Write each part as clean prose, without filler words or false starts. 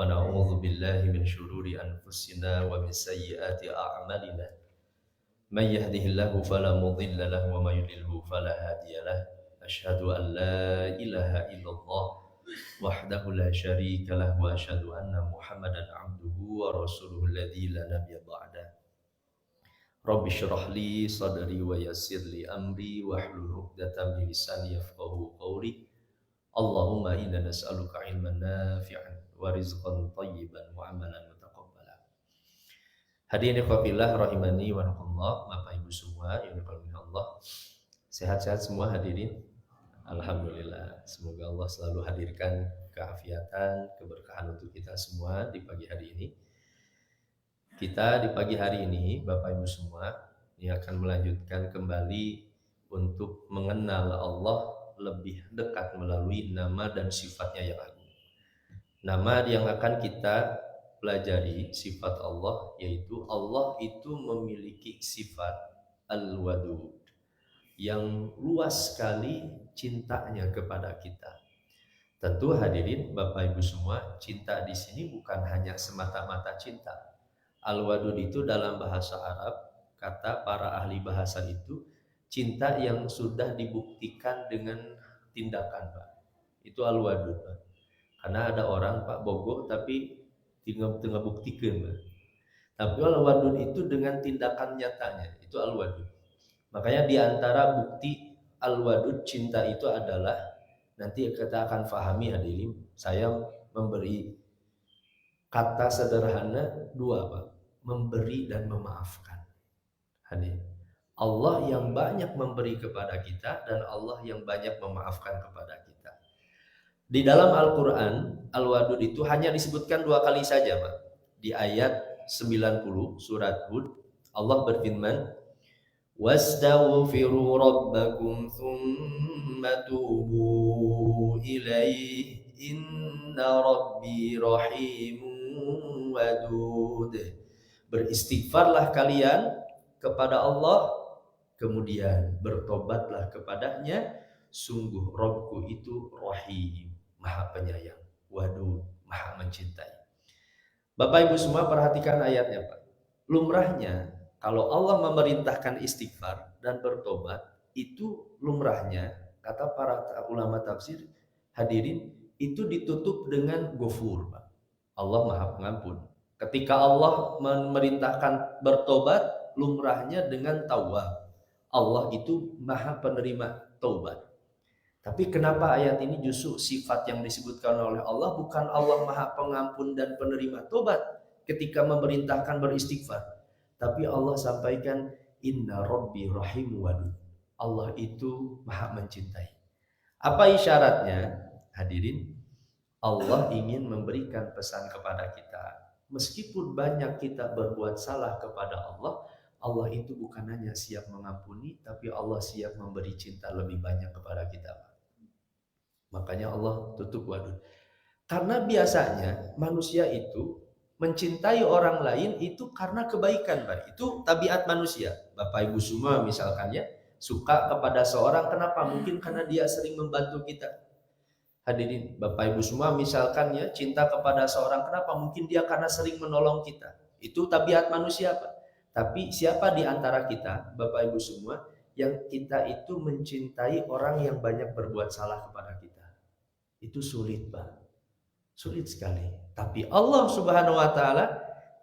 ونعوذ بالله من شرور أنفسنا ومن سيئات أعمالنا من يهده الله فلا مضل له ومن يضلل فلا هادي له أشهد أن لا إله إلا الله وحده لا شريك له وأشهد أن محمدا عبده ورسوله الذي لا نبي بعده رب اشرح لي صدري ويسر لي أمري واحلل عقدة من لساني يفقهوا قولي اللهم إنا نسألك علما نافعا ورزقا طيبا وعملا متقبلا. Hadirin ikhwafillah rahimani wa rahimakumullah, Bapak Ibu semua yang dirahmati Allah. Sehat-sehat semua hadirin. Alhamdulillah. Semoga Allah selalu hadirkan keafiatan, keberkahan untuk kita semua di pagi hari ini. Kita di pagi hari ini, Bapak Ibu semua, ini akan melanjutkan kembali untuk mengenal Allah lebih dekat melalui nama dan sifatnya yang agung. Nama yang akan kita pelajari sifat Allah, yaitu Allah itu memiliki sifat Al-Wadud yang luas sekali cintanya kepada kita. Tentu hadirin Bapak Ibu semua, cinta di sini bukan hanya semata-mata cinta. Al-Wadud itu dalam bahasa Arab, kata para ahli bahasa itu cinta yang sudah dibuktikan dengan tindakan, Pak. Itu Al-Wadud, Pak. Karena ada orang Pak bogoh tapi tinggal buktikan, Pak. Tapi Al-Wadud itu dengan tindakan nyatanya, itu Al-Wadud. Makanya di antara bukti Al-Wadud cinta itu adalah, nanti kita akan fahami hadirin, saya memberi kata sederhana dua, Pak. Memberi dan memaafkan. Hadirin, Allah yang banyak memberi kepada kita dan Allah yang banyak memaafkan kepada kita. Di dalam Al-Quran, Al-Wadud itu hanya disebutkan 2 kali saja, Pak. Di ayat 90 surat Hud, Allah berfirman, "Wastaghfiru rabbakum thumma tubu ilaih inna rabbi rahimun wadud." Beristighfarlah kalian kepada Allah, kemudian bertobatlah kepadanya, sungguh Rabbku itu Rahim, Maha Penyayang, Wadud, Maha Mencintai. Bapak Ibu semua perhatikan ayatnya, Pak. Lumrahnya kalau Allah memerintahkan istighfar dan bertobat, itu lumrahnya, kata para ulama tafsir, hadirin, itu ditutup dengan Ghafur, Pak. Allah Maha Pengampun. Ketika Allah memerintahkan bertobat, lumrahnya dengan Tawwab. Allah itu Maha Penerima taubat. Tapi kenapa ayat ini justru sifat yang disebutkan oleh Allah bukan Allah Maha Pengampun dan Penerima taubat ketika memerintahkan beristighfar, tapi Allah sampaikan inna rabbi rahim wadud. Allah itu Maha Mencintai. Apa isyaratnya? Hadirin, Allah ingin memberikan pesan kepada kita. Meskipun banyak kita berbuat salah kepada Allah, Allah itu bukan hanya siap mengampuni, tapi Allah siap memberi cinta lebih banyak kepada kita. Makanya Allah tutup wadud. Karena biasanya manusia itu mencintai orang lain itu karena kebaikan, Pak. Itu tabiat manusia. Bapak Ibu semua misalkan ya, suka kepada seorang, kenapa? Mungkin karena dia sering membantu kita. Hadirin, Bapak Ibu semua misalkan ya, cinta kepada seorang, kenapa? Mungkin dia karena sering menolong kita. Itu tabiat manusia, Pak. Tapi siapa di antara kita, Bapak Ibu semua, yang kita itu mencintai orang yang banyak berbuat salah kepada kita? Itu sulit, Pak. Sulit sekali. Tapi Allah Subhanahu wa taala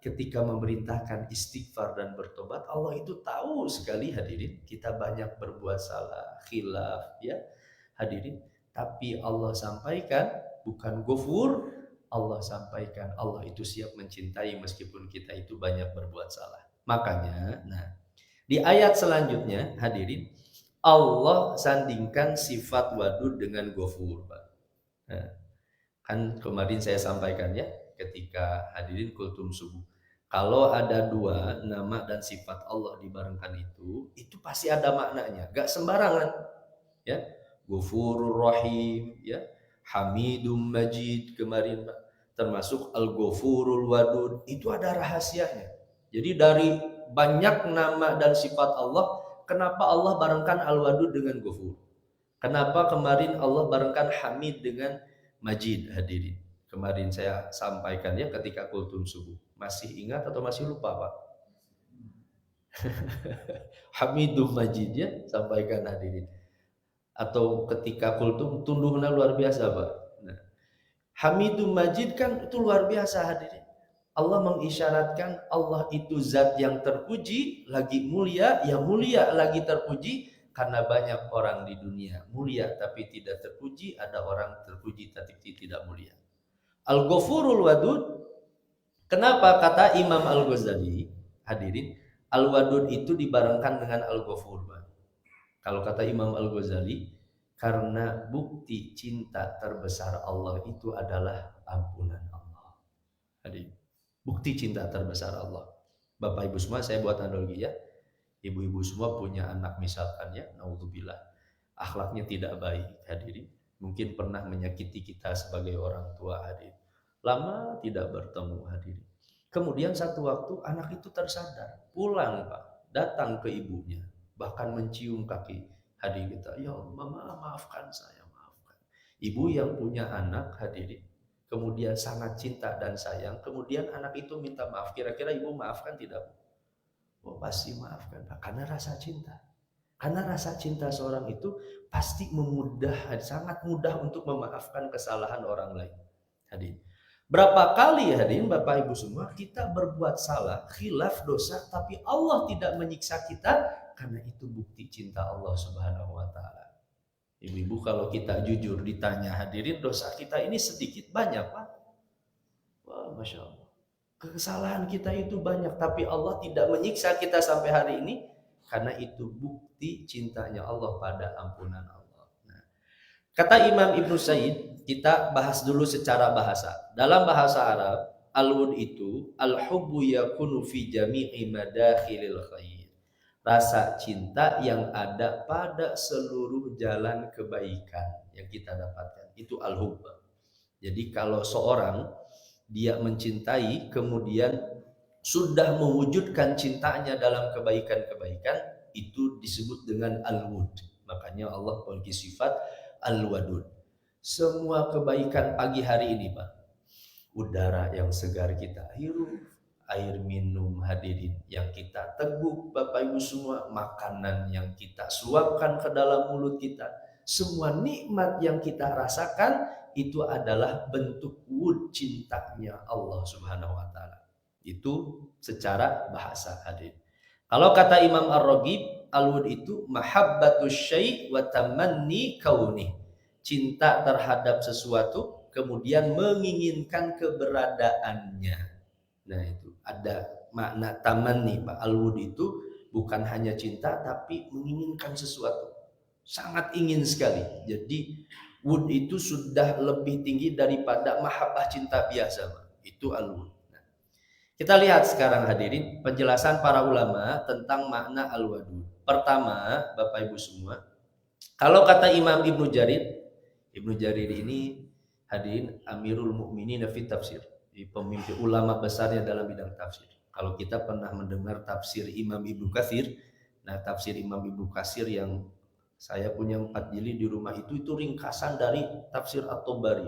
ketika memerintahkan istighfar dan bertobat, Allah itu tahu sekali hadirin, kita banyak berbuat salah, khilaf ya. Hadirin, tapi Allah sampaikan bukan Ghafur, Allah sampaikan Allah itu siap mencintai meskipun kita itu banyak berbuat salah. Makanya, di ayat selanjutnya hadirin, Allah sandingkan sifat Wadud dengan Ghafur, Pak. Nah, kan kemarin saya sampaikan ya, ketika hadirin kultum subuh, kalau ada 2 nama dan sifat Allah dibarengkan itu pasti ada maknanya, gak sembarangan ya. Ghafurur Rahim ya, Hamidum Majid kemarin, termasuk Al-Ghafurul Wadud, itu ada rahasianya. Jadi dari banyak nama dan sifat Allah, kenapa Allah barengkan Al-Wadud dengan Ghafur? Kenapa kemarin Allah barengkan Hamid dengan Majid, hadirin? Kemarin saya sampaikan ya ketika kultum subuh. Masih ingat atau masih lupa Pak? Hamidum Majid ya, sampaikan hadirin. Atau ketika kultum tunduhna luar biasa Pak. Nah, Hamidum Majid kan itu luar biasa hadirin. Allah mengisyaratkan Allah itu zat yang terpuji, lagi mulia, yang mulia lagi terpuji, karena banyak orang di dunia mulia tapi tidak terpuji, ada orang terpuji tapi tidak mulia. Al-Ghafurul Wadud, kenapa kata Imam Al-Ghazali, hadirin, Al-Wadud itu dibarengkan dengan Al-Ghafur. Kalau kata Imam Al-Ghazali, karena bukti cinta terbesar Allah itu adalah ampunan Allah. Hadirin, bukti cinta terbesar Allah. Bapak Ibu semua, saya buat analogi ya. Ibu-ibu semua punya anak misalkan ya, naudzubillah, akhlaknya tidak baik, hadirin. Mungkin pernah menyakiti kita sebagai orang tua, hadirin. Lama tidak bertemu, hadirin. Kemudian satu waktu anak itu tersadar, pulang Pak, datang ke ibunya, bahkan mencium kaki hadirin kita, ya mama maafkan saya, maafkan. Ibu yang punya anak, hadirin, kemudian sangat cinta dan sayang, kemudian anak itu minta maaf, kira-kira ibu maafkan tidak? Oh pasti maafkan Pak, karena rasa cinta. Karena rasa cinta seorang itu pasti sangat mudah untuk memaafkan kesalahan orang lain. Hadirin, berapa kali hadirin Bapak Ibu semua kita berbuat salah, khilaf dosa, tapi Allah tidak menyiksa kita, karena itu bukti cinta Allah Subhanahu wa taala. Ibu-ibu kalau kita jujur ditanya hadirin, dosa kita ini sedikit banyak Pak? Wah, Masya Allah. Kesalahan kita itu banyak, tapi Allah tidak menyiksa kita sampai hari ini, karena itu bukti cintanya Allah pada ampunan Allah. Nah, kata Imam Ibnu Said, kita bahas dulu secara bahasa. Dalam bahasa Arab, al-wud itu al-hubbu yakunu fi jami'i madakhilil khair. Rasa cinta yang ada pada seluruh jalan kebaikan yang kita dapatkan. Itu al-hubb. Jadi kalau seorang dia mencintai, kemudian sudah mewujudkan cintanya dalam kebaikan-kebaikan, itu disebut dengan al-wud. Makanya Allah memiliki sifat al-wadud. Semua kebaikan pagi hari ini Pak, udara yang segar kita hirup, air minum hadirin yang kita teguk Bapak Ibu semua, makanan yang kita suapkan ke dalam mulut kita, semua nikmat yang kita rasakan itu adalah bentuk wud cintanya Allah Subhanahu wa taala. Itu secara bahasa hadirin. Kalau kata Imam Ar-Raghib, al-wud itu mahabbatus syai' wa tamanni kauni. Cinta terhadap sesuatu kemudian menginginkan keberadaannya. Nah, itu ada makna tamanni Pak. Al-wud itu bukan hanya cinta tapi menginginkan sesuatu. Sangat ingin sekali. Jadi wud itu sudah lebih tinggi daripada mahabbah cinta biasa, itu al-wud. Nah, kita lihat sekarang hadirin penjelasan para ulama tentang makna al-wadud. Pertama, Bapak Ibu semua, kalau kata Imam Ibnu Jarir ini hadirin Amirul Mukminin fi tafsir, pemimpin ulama besarnya dalam bidang tafsir. Kalau kita pernah mendengar tafsir Imam Ibnu Katsir, nah tafsir Imam Ibnu Katsir yang saya punya 4 jilid di rumah itu ringkasan dari tafsir At-Tabari.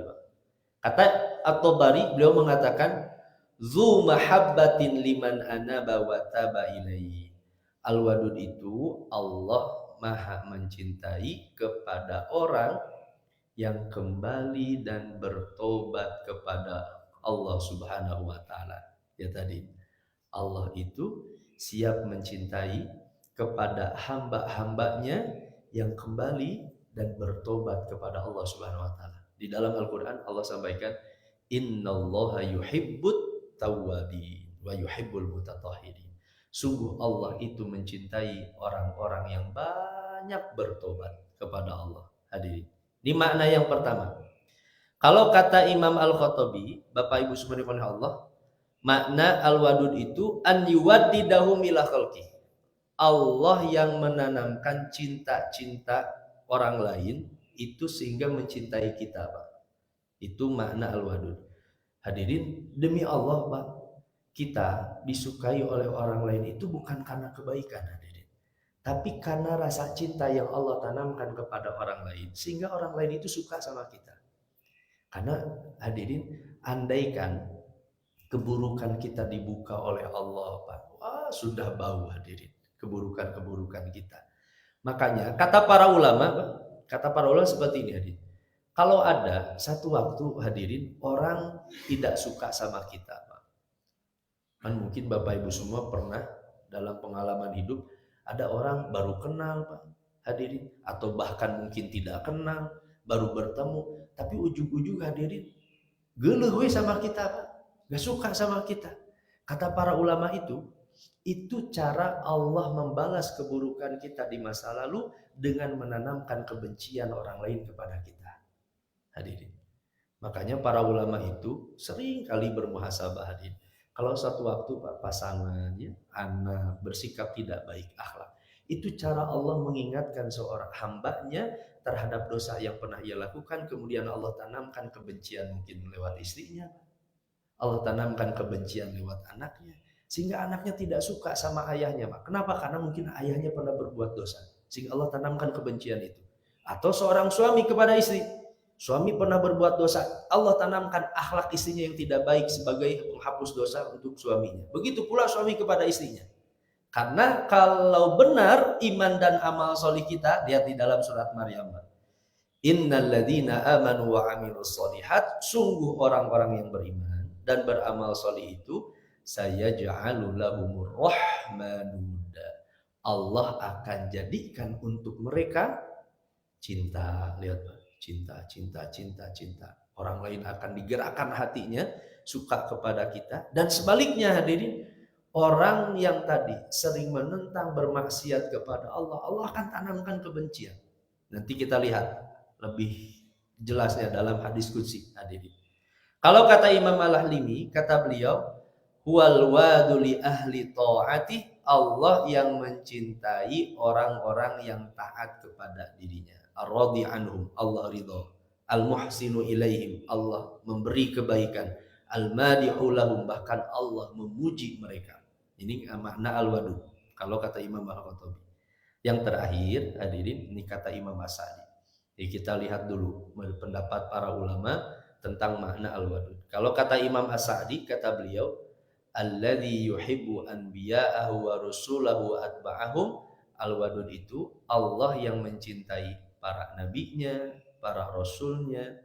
Kata At-Tabari, beliau mengatakan zu mahabbatin liman anaba wa taba ilaihi. Al-wadud itu Allah maha mencintai kepada orang yang kembali dan bertobat kepada Allah Subhanahu wa taala. Ya tadi, Allah itu siap mencintai kepada hamba-hambanya yang kembali dan bertobat kepada Allah Subhanahu wa taala. Di dalam Al-Qur'an Allah sampaikan innallaha yuhibbut tawwabin wa yuhibbul mutatahhirin. Sungguh Allah itu mencintai orang-orang yang banyak bertobat kepada Allah. Hadirin. Ini makna yang pertama. Kalau kata Imam Al-Khattabi, Bapak Ibu semua oleh Allah, makna al-wadud itu an yuwaddidahum ila khalqi. Allah yang menanamkan cinta-cinta orang lain itu sehingga mencintai kita, Pak. Itu makna al-wadud. Hadirin, demi Allah, Pak, kita disukai oleh orang lain itu bukan karena kebaikan, hadirin, tapi karena rasa cinta yang Allah tanamkan kepada orang lain sehingga orang lain itu suka sama kita. Karena hadirin, andaikan keburukan kita dibuka oleh Allah, Pak. Wah, sudah bau hadirin keburukan-keburukan kita. Makanya kata para ulama, Pak, kata para ulama seperti ini hadirin. Kalau ada satu waktu hadirin orang tidak suka sama kita, Pak. Kan mungkin Bapak Ibu semua pernah dalam pengalaman hidup ada orang baru kenal, Pak, hadirin, atau bahkan mungkin tidak kenal, baru bertemu, tapi ujung-ujung hadirin geuleuh we sama kita, Pak. Gak suka sama kita. Kata para ulama itu cara Allah membalas keburukan kita di masa lalu dengan menanamkan kebencian orang lain kepada kita. Hadirin. Makanya para ulama itu sering kali bermuhasabah hadirin. Kalau satu waktu Pak pasangan, ya, anak bersikap tidak baik akhlak, itu cara Allah mengingatkan seorang hambanya terhadap dosa yang pernah ia lakukan, kemudian Allah tanamkan kebencian mungkin lewat istrinya, Allah tanamkan kebencian lewat anaknya, sehingga anaknya tidak suka sama ayahnya, Pak. Kenapa? Karena mungkin ayahnya pernah berbuat dosa, sehingga Allah tanamkan kebencian itu. Atau seorang suami kepada istri, suami pernah berbuat dosa, Allah tanamkan akhlak istrinya yang tidak baik sebagai penghapus dosa untuk suaminya. Begitu pula suami kepada istrinya. Karena kalau benar iman dan amal solih kita, lihat di dalam surat Maryam, innalladzina amanu wa amilus solihat, sungguh orang-orang yang beriman dan beramal solih itu saya ja'alu lahumur rahmanuda, Allah akan jadikan untuk mereka cinta. Lihat, cinta. Orang lain akan digerakkan hatinya suka kepada kita. Dan sebaliknya hadirin, orang yang tadi sering menentang bermaksiat kepada Allah, Allah akan tanamkan kebencian. Nanti kita lihat lebih jelasnya dalam hadis qudsi hadirin. Kalau kata Imam Al-Ahlimi, kata beliau, huwal wadu li ahli ta'ati, Allah yang mencintai orang-orang yang taat kepada dirinya. Ar-radhi anhum, Allah ridha. Al-muhsinu ilaihim, Allah memberi kebaikan. Al-madihu lahum, bahkan Allah memuji mereka. Ini makna al-wadud kalau kata Imam Al-Khattabi. Yang terakhir hadirin, ini kata Imam As-Sa'di. Jadi kita lihat dulu pendapat para ulama tentang makna al-wadud. Kalau kata Imam As-Sa'di, kata beliau, alladzi yuhibbu anbiya'ahu wa rusulahu wa atba'ahum, al-wadud itu Allah yang mencintai para nabinya, para rasulnya,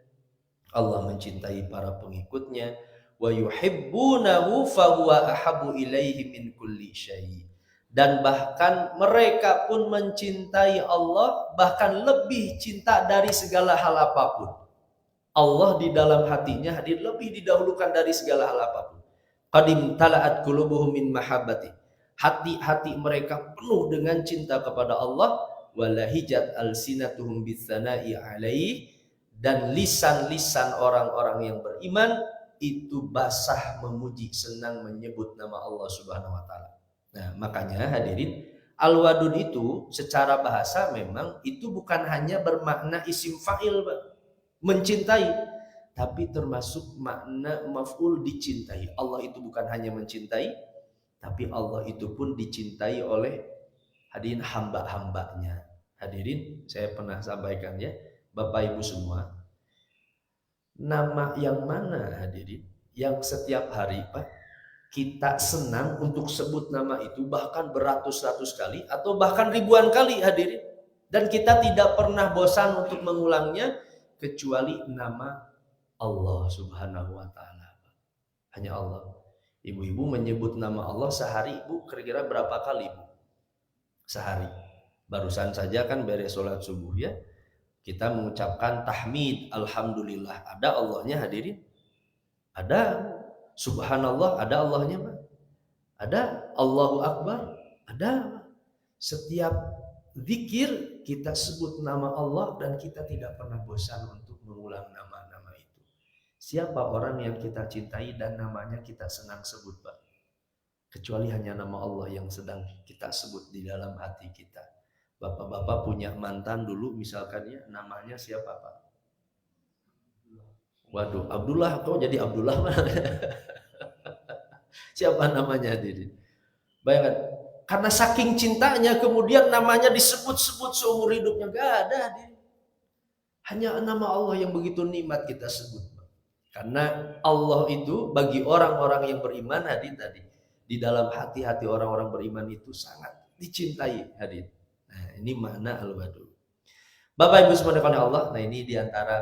Allah mencintai para pengikutnya, wa yuhibbunahu fa huwa ahabbu ilaihi min kulli syai', dan bahkan mereka pun mencintai Allah bahkan lebih cinta dari segala hal apapun. Allah di dalam hatinya hadir lebih didahulukan dari segala hal apapun. Qadim tala'at qulubuhum min mahabbati, hati-hati mereka penuh dengan cinta kepada Allah. Walahijat alsinatuhum bisana'i alaihi, dan lisan-lisan orang-orang yang beriman itu basah memuji, senang menyebut nama Allah Subhanahu wa taala. Nah, makanya hadirin, al-wadud itu secara bahasa memang itu bukan hanya bermakna isim fa'il, mencintai, tapi termasuk makna maf'ul, dicintai. Allah itu bukan hanya mencintai, tapi Allah itu pun dicintai oleh hadirin hamba-hambanya. Hadirin, saya pernah sampaikan ya, Bapak Ibu semua, nama yang mana hadirin yang setiap hari Pak kita senang untuk sebut nama itu bahkan beratus-ratus kali atau bahkan ribuan kali hadirin, dan kita tidak pernah bosan untuk mengulangnya kecuali nama Allah Subhanahu wa taala. Hanya Allah. Ibu-ibu menyebut nama Allah sehari Ibu kira-kira berapa kali Ibu? Sehari. Barusan saja kan beres sholat subuh ya, kita mengucapkan tahmid, alhamdulillah, ada Allahnya hadirin, ada subhanallah, ada Allahnya Pak, ada Allahu Akbar, ada. Setiap zikir kita sebut nama Allah dan kita tidak pernah bosan untuk mengulang nama-nama itu. Siapa orang yang kita cintai dan namanya kita senang sebut Pak? Kecuali hanya nama Allah yang sedang kita sebut di dalam hati kita. Bapak-bapak punya mantan dulu misalkan ya, namanya siapa Pak? Waduh, Abdullah, kok jadi Abdullah? Siapa namanya hadirin? Bayangkan, karena saking cintanya kemudian namanya disebut-sebut seumur hidupnya. Gak ada hadirin. Hanya nama Allah yang begitu nikmat kita sebut. Karena Allah itu bagi orang-orang yang beriman hadir tadi di dalam hati-hati orang-orang beriman itu sangat dicintai hadir. Nah, ini makna al-wadud. Bapak Ibu subhanahu Allah, nah ini diantara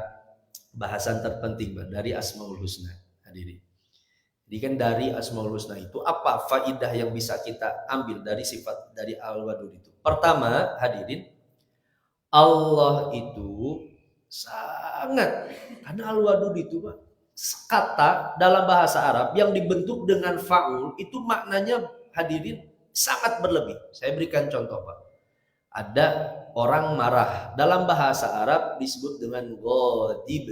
bahasan terpenting dari Asmaul Husna hadirin. Jadi kan dari Asmaul Husna itu apa faidah yang bisa kita ambil dari sifat dari al-wadud itu? Pertama, hadirin, Allah itu sangat, karena al-wadud itu Pak, kata dalam bahasa Arab yang dibentuk dengan fa'ul itu maknanya hadirin sangat berlebih. Saya berikan contoh Pak. Ada orang marah, dalam bahasa Arab disebut dengan ghadib.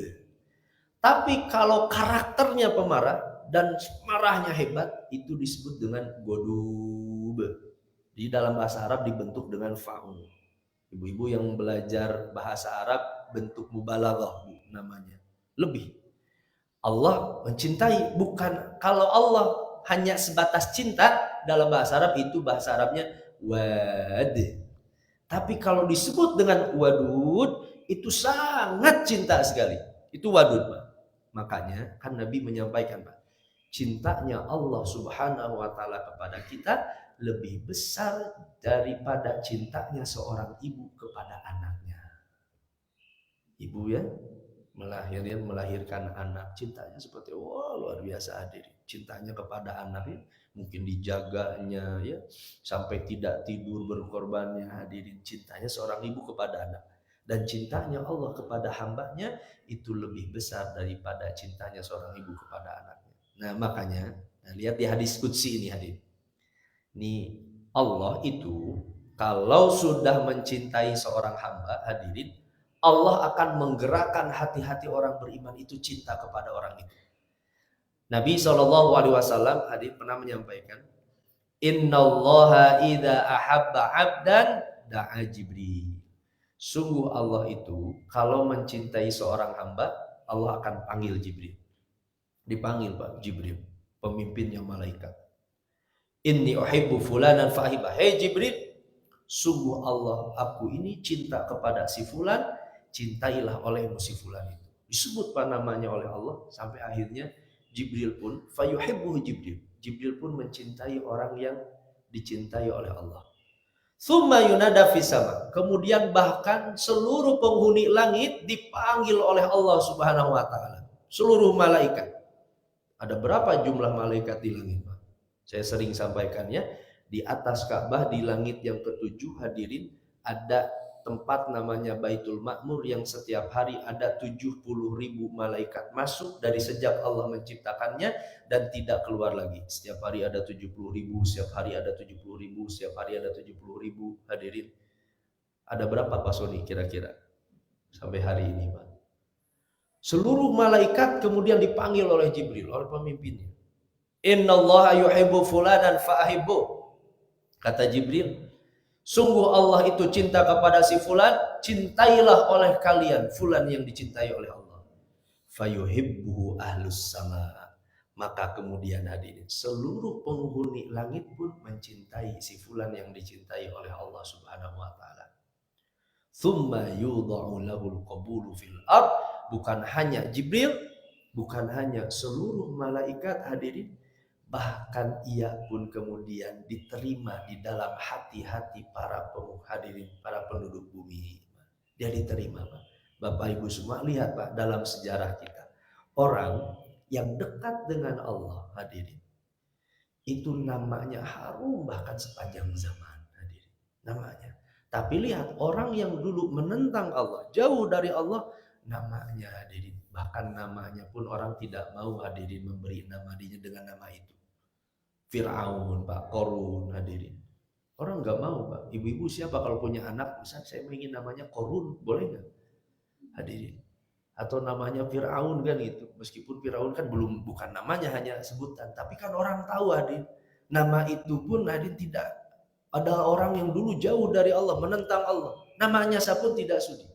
Tapi kalau karakternya pemarah dan marahnya hebat itu disebut dengan godub. Di dalam bahasa Arab dibentuk dengan fa'ul. Ibu-ibu yang belajar bahasa Arab bentuk mubalaghah namanya. Lebih. Allah mencintai, bukan kalau Allah hanya sebatas cinta dalam bahasa Arab itu bahasa Arabnya wad. Tapi kalau disebut dengan wadud itu sangat cinta sekali. Itu wadud, Pak. Makanya kan Nabi menyampaikan, Pak, cintanya Allah Subhanahu wa taala kepada kita lebih besar daripada cintanya seorang ibu kepada anaknya. Ibu ya melahirkan anak, cintanya seperti luar biasa hadir. Cintanya kepada anak ya, mungkin dijaganya ya sampai tidak tidur berkorbannya hadirin. Cintanya seorang ibu kepada anak dan cintanya Allah kepada hambanya itu lebih besar daripada cintanya seorang ibu kepada anaknya. Nah makanya lihat di hadis qudsi ini hadirin. Ini Allah itu kalau sudah mencintai seorang hamba hadirin, Allah akan menggerakkan hati-hati orang beriman itu cinta kepada orang itu. Nabi SAW hadir pernah menyampaikan, Innallaha idza ahabba 'abdan da'a Jibril. Sungguh Allah itu kalau mencintai seorang hamba, Allah akan panggil Jibril. Dipanggil Pak Jibril, pemimpinnya malaikat. Inni uhibbu fulanan fa'ahibah. Hei Jibril, sungguh Allah, aku ini cinta kepada si fulan, cintailah olehmu si fulan itu. Disebut Pak namanya oleh Allah sampai akhirnya Jibril pun fayuhibbuhu Jibril. Jibril pun mencintai orang yang dicintai oleh Allah. Tsumma yunada fis sama. Kemudian bahkan seluruh penghuni langit dipanggil oleh Allah Subhanahu wa taala. Seluruh malaikat. Ada berapa jumlah malaikat di langit, Pak? Saya sering sampaikan ya, di atas Ka'bah di langit yang ketujuh hadirin ada tempat namanya Baitul Ma'mur yang setiap hari ada 70.000 malaikat masuk dari sejak Allah menciptakannya dan tidak keluar lagi. Setiap hari ada 70.000, setiap hari ada 70.000, setiap hari ada 70.000 hadirin. Ada berapa Pak Soni kira-kira sampai hari ini Pak? Seluruh malaikat kemudian dipanggil oleh Jibril, oleh pemimpinnya. Innallaha yuhibbu fulanan fa'ahibbu. Kata Jibril, sungguh Allah itu cinta kepada si fulan, cintailah oleh kalian fulan yang dicintai oleh Allah. Fayuhibbuhu ahlus sama. Maka kemudian hadirin, seluruh penghuni langit pun mencintai si fulan yang dicintai oleh Allah Subhanahu wa taala. Tsumma yudha'u lahul qabulu fil ard. Bukan hanya Jibril, bukan hanya seluruh malaikat hadirin, bahkan ia pun kemudian diterima di dalam hati-hati para hadirin, para penduduk bumi. Dia diterima, Pak. Bapak Ibu semua lihat Pak dalam sejarah kita. Orang yang dekat dengan Allah hadirin, itu namanya harum bahkan sepanjang zaman hadirin. Namanya. Tapi lihat orang yang dulu menentang Allah, jauh dari Allah, namanya hadirin. Bahkan namanya pun orang tidak mau hadirin memberi nama dirinya dengan nama itu. Fir'aun, Pak, Korun hadirin. Orang nggak mau, Pak. Ibu-ibu siapa kalau punya anak, Ustaz saya ingin namanya Korun, boleh nggak? Hadirin. Atau namanya Fir'aun kan gitu. Meskipun Fir'aun kan bukan namanya, hanya sebutan. Tapi kan orang tahu hadirin. Nama itu pun hadirin tidak. Ada orang yang dulu jauh dari Allah, menentang Allah. Namanya saya pun tidak sudi.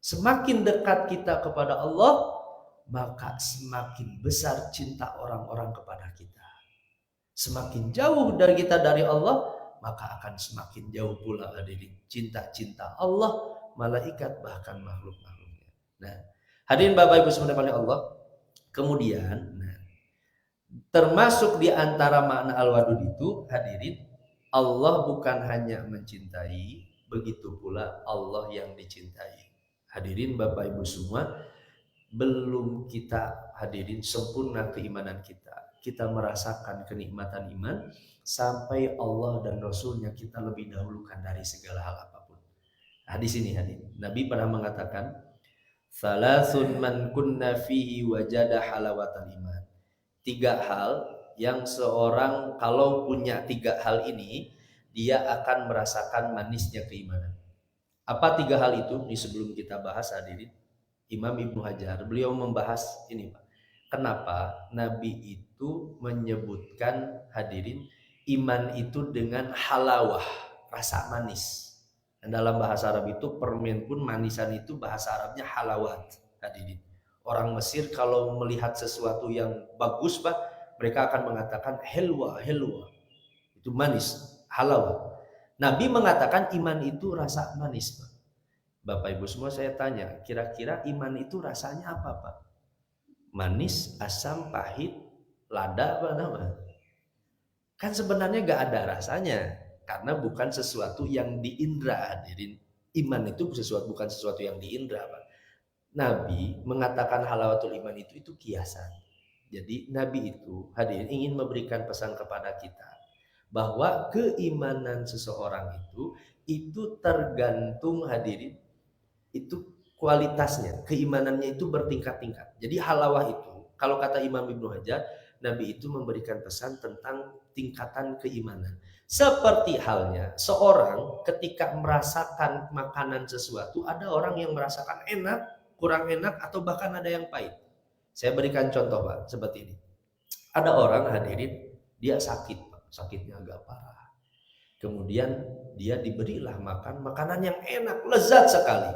Semakin dekat kita kepada Allah, maka semakin besar cinta orang-orang kepada kita. Semakin jauh dari kita dari Allah, maka akan semakin jauh pula hadirin cinta-cinta Allah, malaikat bahkan makhluk-makhluknya. Nah, hadirin Bapak Ibu semuanya Allah, Kemudian, termasuk di antara makna al-wadud itu, hadirin, Allah bukan hanya mencintai, begitu pula Allah yang dicintai. Hadirin Bapak Ibu semua, belum kita hadirin sempurna keimanan kita. Kita merasakan kenikmatan iman sampai Allah dan Rasulnya kita lebih dahulukan dari segala hal apapun. Hadis ini hadirin, Nabi pernah mengatakan, "Salasun man kunna fihi wajada halawatal iman." 3 hal yang seorang kalau punya 3 hal ini, dia akan merasakan manisnya keimanan. Apa 3 hal itu? Ini sebelum kita bahas hadirin, Imam Ibnu Hajar beliau membahas ini Pak. Kenapa Nabi itu menyebutkan hadirin iman itu dengan halawah, rasa manis. Dan dalam bahasa Arab itu permen pun manisan itu bahasa Arabnya halawat hadirin. Orang Mesir kalau melihat sesuatu yang bagus Pak, mereka akan mengatakan helwa, helwa. Itu manis, halawah. Nabi mengatakan iman itu rasa manis Pak. Bapak Ibu semua saya tanya, kira-kira iman itu rasanya apa Pak? Manis, asam, pahit, lada, apa nama? Kan sebenarnya gak ada rasanya, karena bukan sesuatu yang diindra hadirin. Iman itu bukan sesuatu yang diindra Pak. Nabi mengatakan halawatul iman itu kiasan. Jadi Nabi itu hadirin ingin memberikan pesan kepada kita bahwa keimanan seseorang itu tergantung hadirin, itu kualitasnya, keimanannya itu bertingkat-tingkat. Jadi halawah itu, kalau kata Imam Ibnu Hajar, Nabi itu memberikan pesan tentang tingkatan keimanan. Seperti halnya seorang ketika merasakan makanan sesuatu, ada orang yang merasakan enak, kurang enak, atau bahkan ada yang pahit. Saya berikan contoh Pak, seperti ini. Ada orang hadirin, dia sakit Pak, sakitnya agak parah. Kemudian dia diberilah makan makanan yang enak, lezat sekali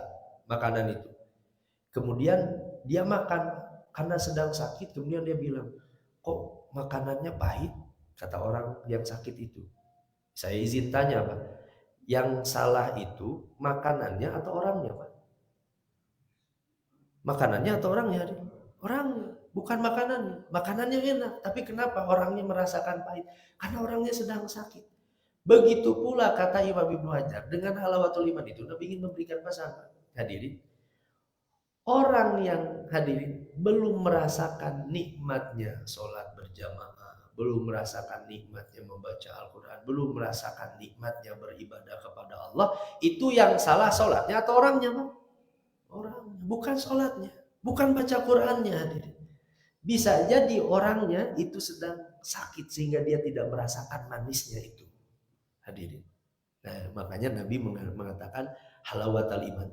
makanan itu. Kemudian dia makan karena sedang sakit, kemudian dia bilang, kok makanannya pahit? Kata orang yang sakit itu. Saya izin tanya Pak, yang salah itu makanannya atau orangnya Pak? Makanannya atau orangnya? Orangnya, bukan makanannya. Makanannya enak, tapi kenapa orangnya merasakan pahit? Karena orangnya sedang sakit. Begitu pula kata Imam Ibnu Hajar, dengan halawatul iman itu Nabi ingin memberikan pesan hadirin. Orang yang hadirin belum merasakan nikmatnya sholat berjamaah, belum merasakan nikmatnya membaca Al-Quran, belum merasakan nikmatnya beribadah kepada Allah, itu yang salah sholatnya atau orangnya Pak? Orangnya, bukan sholatnya, bukan baca Qurannya hadirin. Bisa jadi orangnya itu sedang sakit sehingga dia tidak merasakan manisnya itu hadirin. Nah, makanya Nabi mengatakan halawatul iman,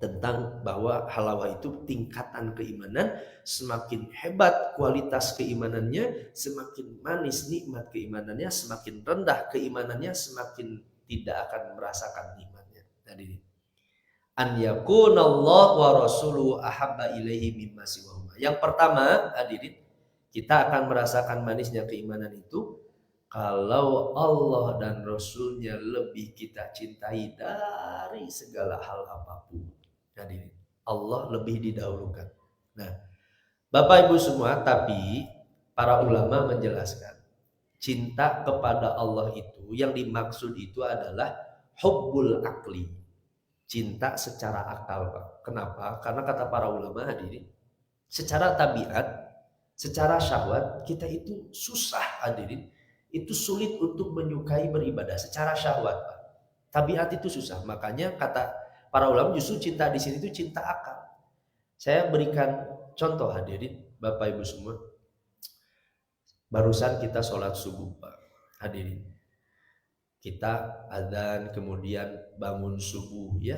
tentang bahwa halawah itu tingkatan keimanan, semakin hebat kualitas keimanannya, semakin manis nikmat keimanannya, semakin rendah keimanannya, semakin tidak akan merasakan nikmatnya. Jadi an yakunallahu wa rasuluhu ahabba ilaihi mimma siwahuma. Yang pertama, hadirin, kita akan merasakan manisnya keimanan itu kalau Allah dan Rasulnya lebih kita cintai dari segala hal apapun. Hadirin, Allah lebih didahulukan. Nah, Bapak Ibu semua, tapi para ulama menjelaskan cinta kepada Allah itu yang dimaksud itu adalah hubbul akli, cinta secara akal Pak. Kenapa? Karena kata para ulama hadirin, secara tabiat, secara syahwat kita itu susah hadirin, itu sulit untuk menyukai beribadah secara syahwat Pak. Tabiat itu susah, makanya kata para ulama justru cinta di sini itu cinta akal. Saya berikan contoh hadirin, Bapak Ibu semua. Barusan kita sholat subuh Pak, hadirin. Kita adzan kemudian bangun subuh ya.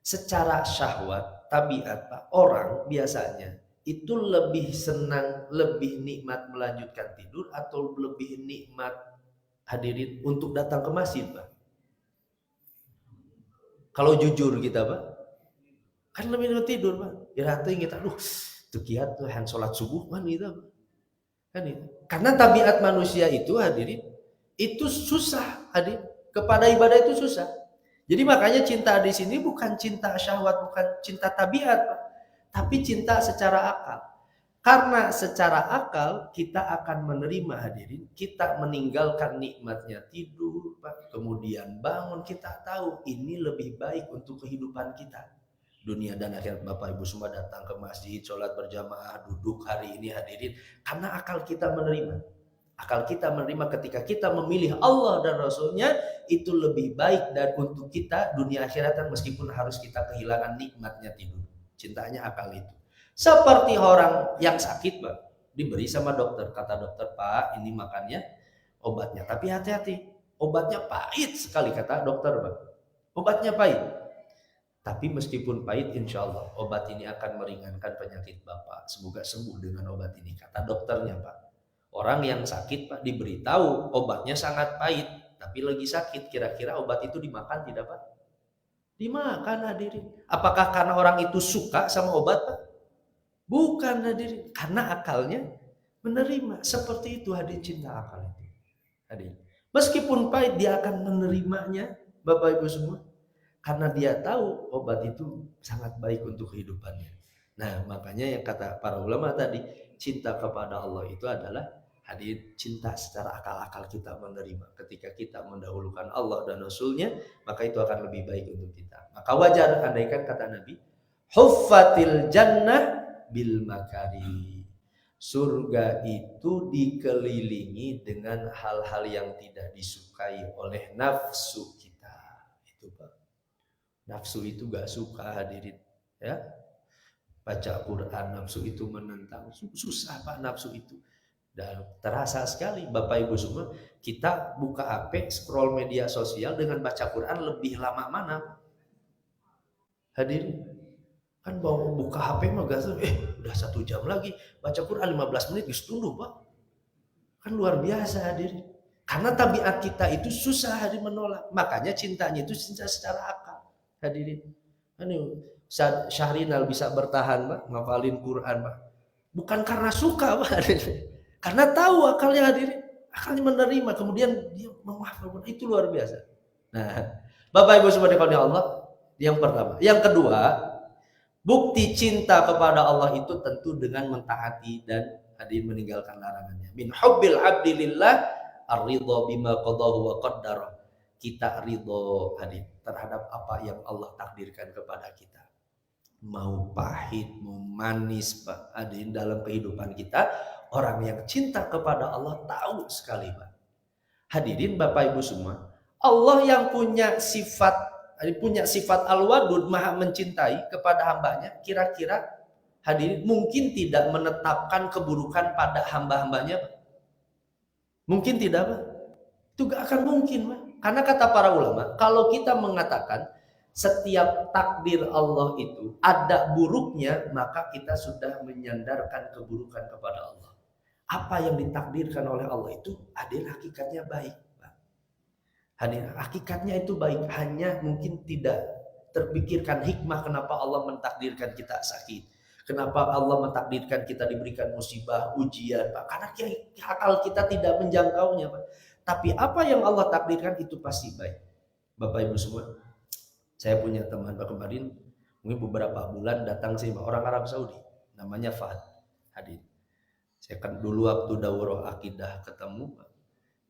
Secara syahwat, tabiat Pak, orang biasanya itu lebih senang, lebih nikmat melanjutkan tidur atau lebih nikmat hadirin untuk datang ke masjid Pak? Kalau jujur kita Pak, kan lebih nikmat tidur Pak. Ya hati kita, tuh kiat tuh hand sholat subuh kan gitu Pak. Kan itu. Karena tabiat manusia itu hadirin, itu susah hadirin. Kepada ibadah itu susah. Jadi makanya cinta di sini bukan cinta syahwat, bukan cinta tabiat Pak, tapi cinta secara akal. Karena secara akal kita akan menerima, hadirin, kita meninggalkan nikmatnya tidur, Pak, kemudian bangun, kita tahu ini lebih baik untuk kehidupan kita. Dunia dan akhirat. Bapak Ibu semua datang ke masjid, sholat berjamaah, duduk hari ini, hadirin, karena akal kita menerima. Akal kita menerima ketika kita memilih Allah dan Rasulnya, itu lebih baik dan untuk kita dunia akhiratan, meskipun harus kita kehilangan nikmatnya tidur. Cintanya akal itu. Seperti orang yang sakit, Pak, diberi sama dokter, kata dokter, Pak, ini makannya obatnya, tapi hati-hati, obatnya pahit sekali, kata dokter, Pak. Obatnya pahit. Tapi meskipun pahit, insya Allah obat ini akan meringankan penyakit Bapak. Semoga sembuh dengan obat ini, kata dokternya, Pak. Orang yang sakit, Pak, diberitahu obatnya sangat pahit, tapi lagi sakit. Kira-kira obat itu dimakan tidak, Pak? Dimakan, hadirin. Apakah karena orang itu suka sama obat, Pak? Bukan, hadirin. Karena akalnya menerima. Seperti itu, hadirin, cinta akal itu. Hadirin. Meskipun pahit, dia akan menerimanya, Bapak Ibu semua. Karena dia tahu obat itu sangat baik untuk kehidupannya. Nah, makanya yang kata para ulama tadi, cinta kepada Allah itu adalah hadir cinta secara akal-akal kita menerima. Ketika kita mendahulukan Allah dan Rasulnya, maka itu akan lebih baik untuk kita. Maka wajar, andaikan kata Nabi, huffatil jannah bil makari. Surga itu dikelilingi dengan hal-hal yang tidak disukai oleh nafsu kita. Itu, Pak. Nafsu itu gak suka, hadirin, ya. Baca Quran, nafsu itu menentang. Susah, Pak, nafsu itu. Dan terasa sekali, Bapak Ibu semua, kita buka HP, scroll media sosial dengan baca Quran lebih lama mana? Hadirin, kan mau buka HP mah gak udah 1 jam lagi, baca Quran 15 menit geus tunduh, Pak. Kan luar biasa, hadirin. Karena tabiat kita itu susah, hadirin, menolak. Makanya cintanya itu cinta secara akal. Hadirin, Syahrinal bisa bertahan, Pak, ngafalin Quran, Pak, bukan karena suka, Pak, hadirin. Karena tahu akalnya, hadirin, akalnya menerima, kemudian dia memaafkan. Itu luar biasa. Nah, Bapak Ibu semua dikasihi Allah, yang pertama. Yang kedua, bukti cinta kepada Allah itu tentu dengan mentaati dan hadirin meninggalkan larangannya. Min hubbil abdi lillah ar-ridha bima qadahu wa qaddara. Kita ridho, hadir, terhadap apa yang Allah takdirkan kepada kita. Mau pahit, mau manis, Pak, hadirin, dalam kehidupan kita, orang yang cinta kepada Allah tahu sekali, Pak. Hadirin Bapak Ibu semua, Allah yang punya sifat al-wadud, maha mencintai kepada hambanya, kira-kira hadirin mungkin tidak menetapkan keburukan pada hamba-hambanya, Pak? Mungkin tidak, Pak? Itu gak akan mungkin, Pak. Karena kata para ulama, kalau kita mengatakan setiap takdir Allah itu ada buruknya, maka kita sudah menyandarkan keburukan kepada Allah. Apa yang ditakdirkan oleh Allah itu adalah hakikatnya baik, Pak. Hakikatnya itu baik, hanya mungkin tidak terpikirkan hikmah kenapa Allah mentakdirkan kita sakit. Kenapa Allah mentakdirkan kita diberikan musibah, ujian, Pak? Karena akal kita tidak menjangkaunya, Pak. Tapi apa yang Allah takdirkan itu pasti baik. Bapak Ibu semua, saya punya teman, Pak, kemarin mungkin beberapa bulan datang sih, Pak, orang Arab Saudi, namanya Fahad, hadir. Saya kan dulu waktu daurah akidah ketemu, Pak.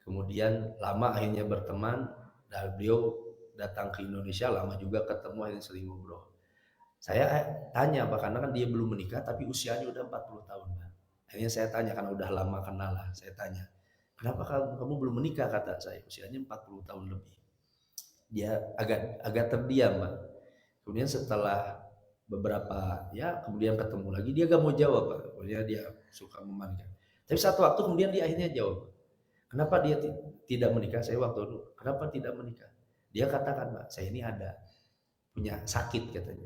Kemudian lama akhirnya berteman, dan beliau datang ke Indonesia, lama juga ketemu, akhirnya sering ngobrol. Saya tanya, Pak, karena kan dia belum menikah tapi usianya udah 40 tahun, Pak. Akhirnya saya tanya, karena udah lama kenal lah, saya tanya, kenapa kamu belum menikah, kata saya, usianya 40 tahun lebih. Dia agak terdiam, Pak. Kemudian setelah beberapa, ya kemudian ketemu lagi, dia gak mau jawab, Pak. Kemudian dia suka memanggil. Tapi satu waktu kemudian dia akhirnya jawab, kenapa dia tidak menikah? Saya waktu dulu, kenapa tidak menikah? Dia katakan, Pak, saya ini ada punya sakit, katanya.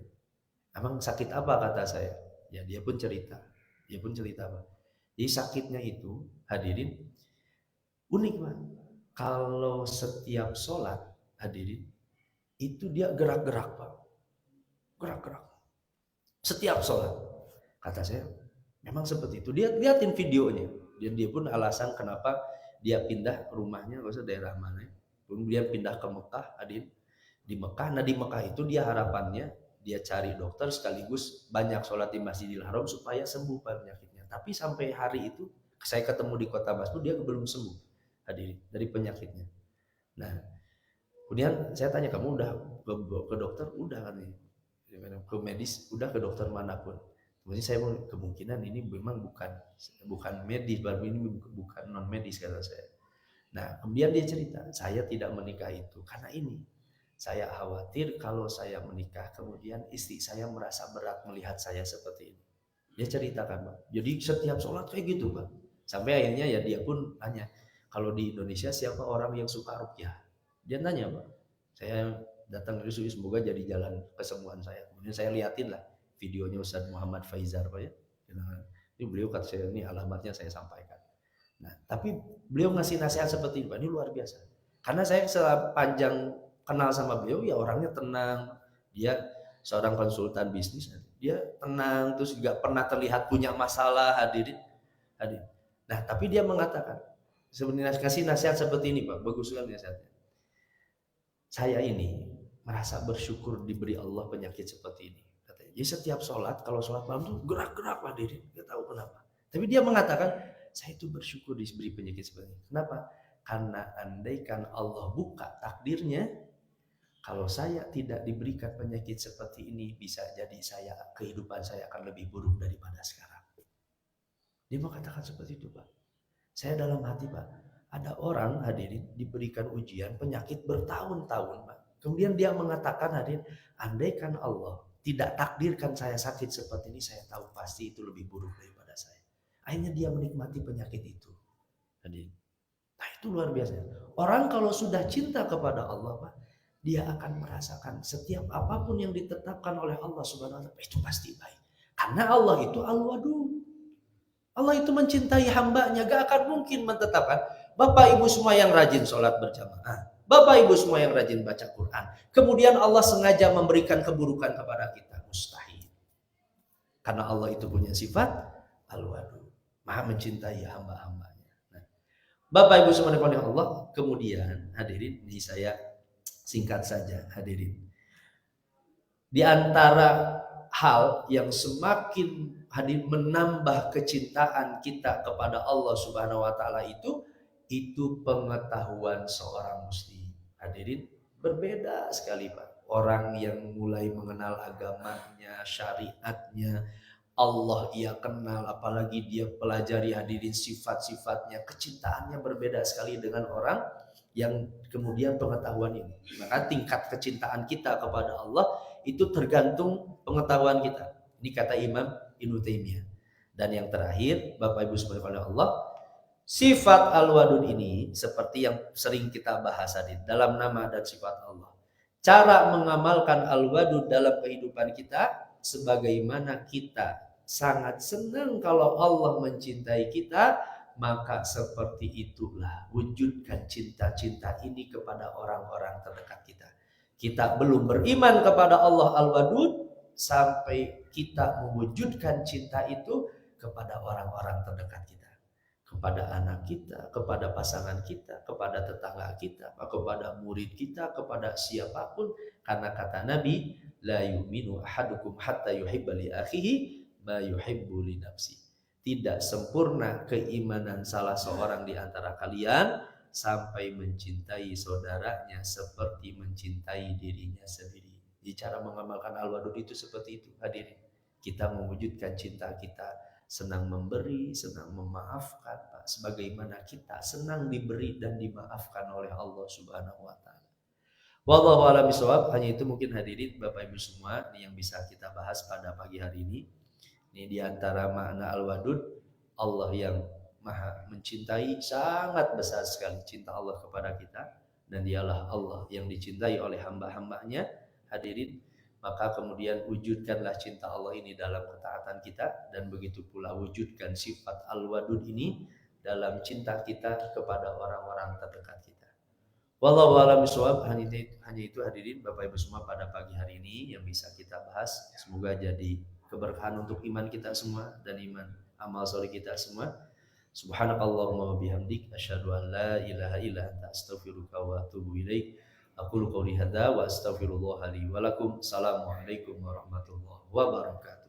Emang sakit apa, kata saya? Ya dia pun cerita, Pak. Jadi sakitnya itu, hadirin, unik, Pak. Kalau setiap sholat, hadirin, itu dia gerak-gerak, Pak. Gerak-gerak. Setiap sholat. Kata saya, memang seperti itu. Dia liatin videonya. Dan dia pun alasan kenapa dia pindah rumahnya, nggak usah daerah mana. Kemudian pindah ke Mekah, hadirin. Di Mekah, nah di Mekah itu dia harapannya, dia cari dokter sekaligus banyak sholat di Masjidil Haram supaya sembuh, Pak, penyakitnya. Tapi sampai hari itu saya ketemu di Kota Baslu, dia belum sembuh hadirin dari penyakitnya. Nah, kemudian saya tanya, kamu udah ke dokter? Udah kan nih, ke medis, udah ke dokter manapun. Kemudian saya mau, kemungkinan ini memang bukan medis, baru ini bukan non medis kata saya. Nah, kemudian dia cerita, saya tidak menikah itu karena ini. Saya khawatir kalau saya menikah, kemudian istri saya merasa berat melihat saya seperti ini. Dia ceritakan, Pak. Jadi setiap sholat kayak gitu, Pak. Sampai akhirnya ya dia pun tanya, kalau di Indonesia siapa orang yang suka ruqyah? Dia tanya, Pak. Saya datang ke Yesus, semoga jadi jalan kesembuhan saya. Kemudian saya liatin lah videonya Ustadz Muhammad Faizar, Pak ya. Ini beliau kata saya, ini alamatnya saya sampaikan. Nah, tapi beliau ngasih nasihat seperti ini, Pak. Ini luar biasa. Karena saya sepanjang kenal sama beliau, ya orangnya tenang. Dia seorang konsultan bisnis, dia tenang, terus juga pernah terlihat punya masalah, hadirin. Nah, tapi dia mengatakan, sebenarnya kasih nasihat seperti ini, Pak. Bagus sekali nasihatnya. Saya ini merasa bersyukur diberi Allah penyakit seperti ini. Katanya. Jadi setiap sholat, kalau sholat malam tuh gerak-gerak, hadirin. Gak tahu kenapa. Tapi dia mengatakan, saya itu bersyukur diberi penyakit seperti ini. Kenapa? Karena andaikan Allah buka takdirnya, kalau saya tidak diberikan penyakit seperti ini, bisa jadi kehidupan saya akan lebih buruk daripada sekarang. Dia mengatakan seperti itu, Pak. Saya dalam hati, Pak, ada orang hadirin diberikan ujian penyakit bertahun-tahun, Pak. Kemudian dia mengatakan, hadirin, andaikan Allah tidak takdirkan saya sakit seperti ini, saya tahu pasti itu lebih buruk daripada saya. Akhirnya dia menikmati penyakit itu, hadirin. Nah, itu luar biasa. Orang kalau sudah cinta kepada Allah, Pak, dia akan merasakan setiap apapun yang ditetapkan oleh Allah Subhanahu wa taala itu pasti baik. Karena Allah itu Al-Wadud. Allah itu mencintai hambanya, gak akan mungkin menetapkan Bapak Ibu semua yang rajin sholat berjamaah, Bapak Ibu semua yang rajin baca Quran, kemudian Allah sengaja memberikan keburukan kepada kita. Mustahil. Karena Allah itu punya sifat Al-Wadud, Maha mencintai hamba-hambanya. Nah, Bapak Ibu semua yang Allah, kemudian hadirin, ini saya singkat saja hadirin. Di antara hal yang semakin menambah kecintaan kita kepada Allah Subhanahu wa taala itu pengetahuan seorang muslim. Hadirin, berbeda sekali, Pak. Orang yang mulai mengenal agamanya, syariatnya, Allah ia kenal, apalagi dia pelajari, hadirin, sifat-sifatnya, kecintaannya berbeda sekali dengan orang yang kemudian pengetahuan ini. Maka tingkat kecintaan kita kepada Allah itu tergantung pengetahuan kita. Ini kata Imam Ibnu Taimiyah. Dan yang terakhir, Bapak Ibu subhanahu Allah, sifat Al-Wadud ini seperti yang sering kita bahas tadi dalam nama dan sifat Allah. Cara mengamalkan Al-Wadud dalam kehidupan kita, sebagaimana kita sangat senang kalau Allah mencintai kita, maka seperti itulah wujudkan cinta-cinta ini kepada orang-orang terdekat kita. Kita belum beriman kepada Allah Al-Wadud sampai kita mewujudkan cinta itu kepada orang-orang terdekat kita, kepada anak kita, kepada pasangan kita, kepada tetangga kita, kepada murid kita, kepada siapapun. Karena kata Nabi, la yu'minu ahadukum hatta yuhibba li akhihi ma yuhibbu li nafsi. Tidak sempurna keimanan salah seorang di antara kalian sampai mencintai saudaranya seperti mencintai dirinya sendiri. Di cara mengamalkan Al-Wadud itu seperti itu, hadirin. Kita mewujudkan cinta kita, senang memberi, senang memaafkan, Pak. Sebagaimana kita senang diberi dan dimaafkan oleh Allah Subhanahu wa taala. Wallahu a'lam bishawab. Hanya itu mungkin hadirin Bapak Ibu semua yang bisa kita bahas pada pagi hari ini. Ini di antara makna Al-Wadud, Allah yang Maha mencintai, sangat besar sekali cinta Allah kepada kita, dan dialah Allah yang dicintai oleh hamba-hambanya. Hadirin, maka kemudian wujudkanlah cinta Allah ini dalam ketaatan kita, dan begitu pula wujudkan sifat Al-Wadud ini dalam cinta kita kepada orang-orang terdekat kita. Wallahu a'lam bishawab. Hanya itu hadirin Bapak Ibu semua pada pagi hari ini yang bisa kita bahas. Semoga jadi keberkahan untuk iman kita semua dan iman amal soleh kita semua. Subhanakallahumma wa bihamdik asyhadu an la ilaha illa anta astaghfiruka wa atubu ilaik. Aqulu qouli hadza wa astaghfirullah li wa lakum. Assalamualaikum warahmatullahi wabarakatuh.